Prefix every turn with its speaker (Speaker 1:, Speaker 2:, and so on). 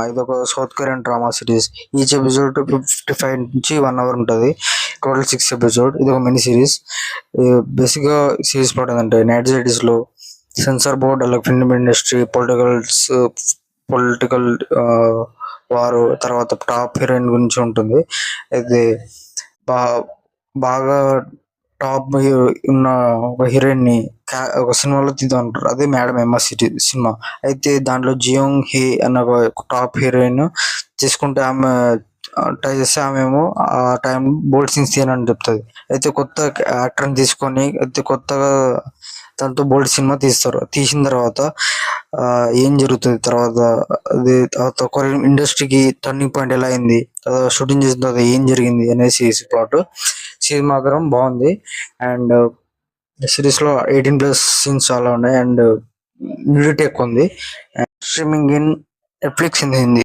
Speaker 1: ఇది ఒక south Korean drama series. Each episode 55 నుంచి 1 hour ఉంటుంది. Total 6 episode. ఇది ఒక మినీ సిరీస్. బేసిక్ గా సిరీస్ ప్లాట్ ఏంటంటే యునైటెడ్ స్టేట్స్ లో సెన్సార్ బోర్డ్, అలాగే ఫిల్మ్ ఇండస్ట్రీ, పొలిటికల్ వారు, తర్వాత టాప్ హీరోయిన్ గురించి ఉంటుంది. అయితే బా బాగా టాప్ ఉన్న ఒక హీరోయిన్ ని ఒక సినిమాలో తీద్దామంటారు. అదే మేడం ఎమ్మ సినిమా. అయితే దాంట్లో జియోంగ్ హే అన్న ఒక టాప్ హీరోయిన్ తీసుకుంటే ఆమె ట్రై చేస్తే ఆమెమో ఆ టైం బోల్డ్ సీన్స్ తీయనని చెప్తుంది. అయితే కొత్త యాక్టర్ని తీసుకొని అయితే కొత్తగా దాంతో బోల్డ్ సినిమా తీస్తారు. తీసిన తర్వాత ఏం జరుగుతుంది తర్వాత, అది తర్వాత కొరియన్ ఇండస్ట్రీకి టర్నింగ్ పాయింట్ ఎలా అయింది, షూటింగ్ చేసిన తర్వాత ఏం జరిగింది అనేసి ప్లాట్. సిరీస్ మాత్రం బాగుంది. అండ్ సిరీస్ లో 18+ సీన్స్ చాలా ఉన్నాయి. అండ్ న్యూడిటీ ఎక్కువ ఉంది. Streaming in Netflix in Hindi.